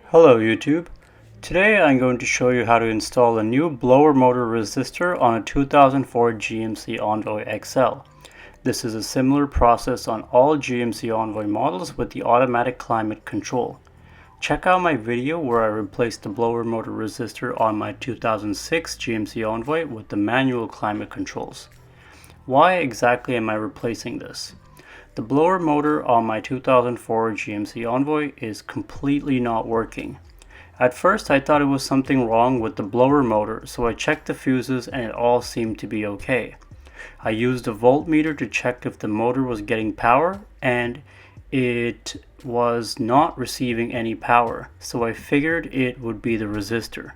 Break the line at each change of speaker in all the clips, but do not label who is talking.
Hello YouTube. Today I'm going to show you how to install a new blower motor resistor on a 2004 GMC Envoy XL. This is a similar process on all GMC Envoy models with the automatic climate control. Check out my video where I replaced the blower motor resistor on my 2006 GMC Envoy with the manual climate controls. Why exactly am I replacing this? The blower motor on my 2004 GMC Envoy is completely not working. At first I thought it was something wrong with the blower motor, so I checked the fuses and it all seemed to be okay. I used a voltmeter to check if the motor was getting power, and it was not receiving any power, so I figured it would be the resistor.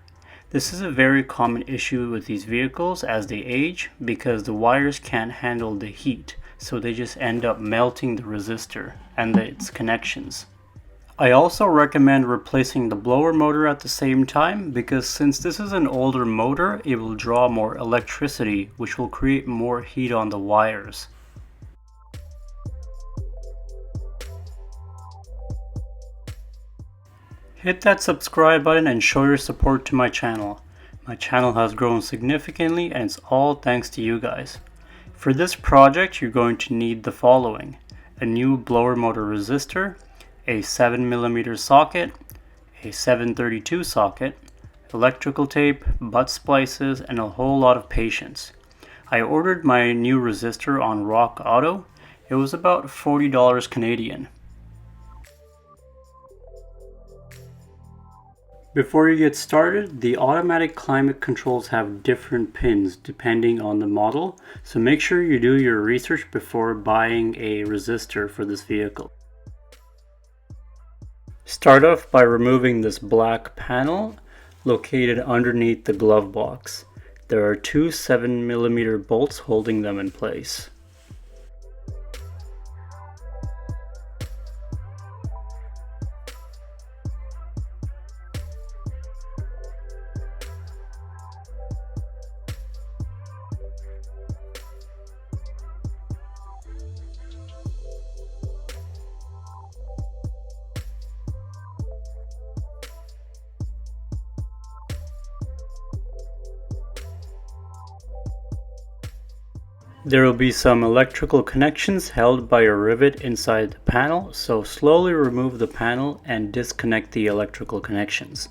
This is a very common issue with these vehicles as they age because the wires can't handle the heat, so they just end up melting the resistor and its connections. I also recommend replacing the blower motor at the same time because since this is an older motor, it will draw more electricity, which will create more heat on the wires. Hit that subscribe button and show your support to my channel. My channel has grown significantly and it's all thanks to you guys. For this project, you're going to need the following: a new blower motor resistor, a 7mm socket, a 732 socket, electrical tape, butt splices, and a whole lot of patience. I ordered my new resistor on Rock Auto. It was about $40 Canadian. Before you get started, the automatic climate controls have different pins depending on the model, so make sure you do your research before buying a resistor for this vehicle. Start off by removing this black panel located underneath the glove box. There are two 7mm bolts holding them in place. There will be some electrical connections held by a rivet inside the panel, so slowly remove the panel and disconnect the electrical connections.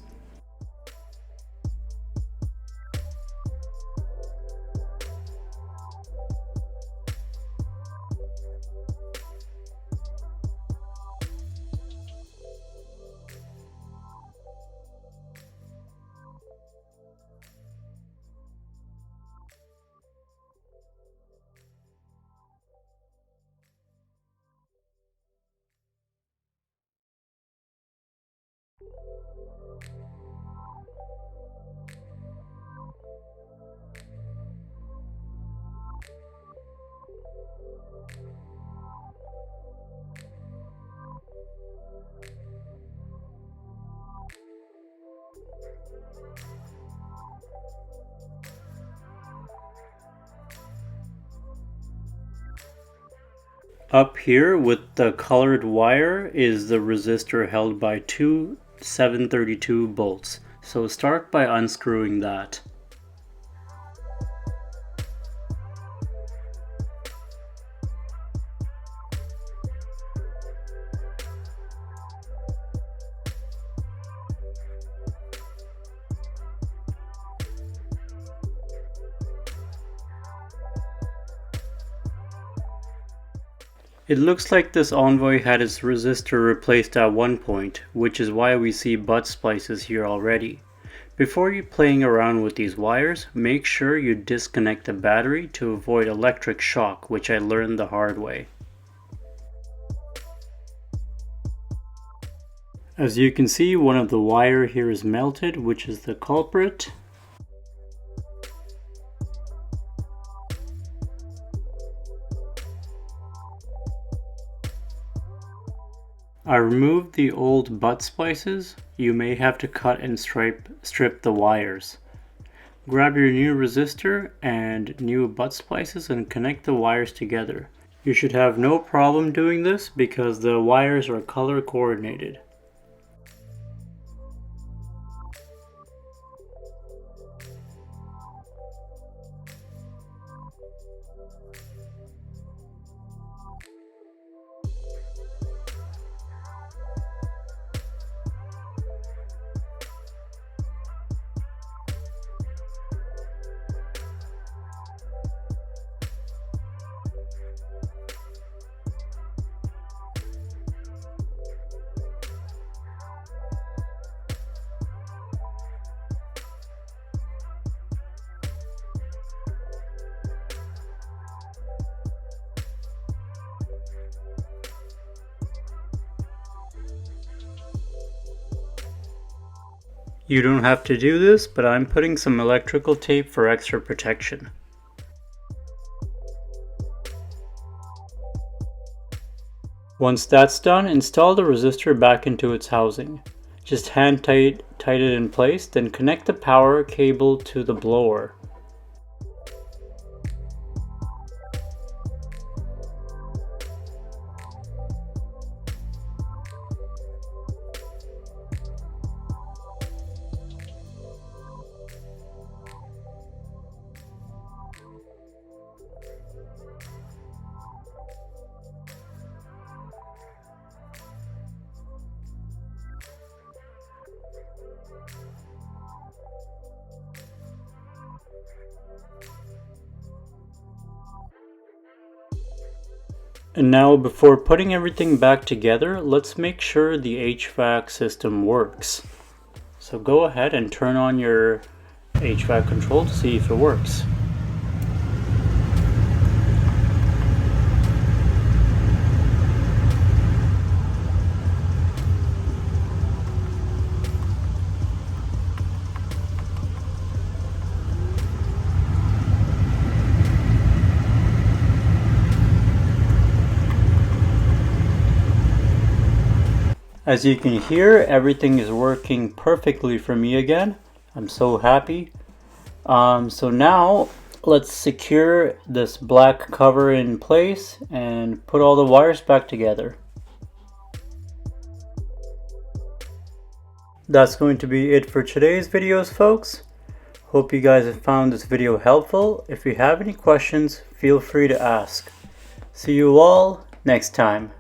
Up here with the colored wire is the resistor held by two 732 bolts. So start by unscrewing that. It looks like this Envoy had its resistor replaced at one point, which is why we see butt splices here already. Before you playing around with these wires, make sure you disconnect the battery to avoid electric shock, which I learned the hard way. As you can see, one of the wire here is melted, which is the culprit. I removed the old butt splices. You may have to cut and strip the wires. Grab your new resistor and new butt splices and connect the wires together. You should have no problem doing this because the wires are color coordinated. You don't have to do this, but I'm putting some electrical tape for extra protection. Once that's done, install the resistor back into its housing. Just hand tight it in place, then connect the power cable to the blower. And now, before putting everything back together, let's make sure the HVAC system works. So go ahead and turn on your HVAC control to see if it works. As you can hear, everything is working perfectly for me again. I'm so happy. So now let's secure this black cover in place and put all the wires back together. That's going to be it for today's videos, folks. Hope you guys have found this video helpful. If you have any questions, feel free to ask. See you all next time.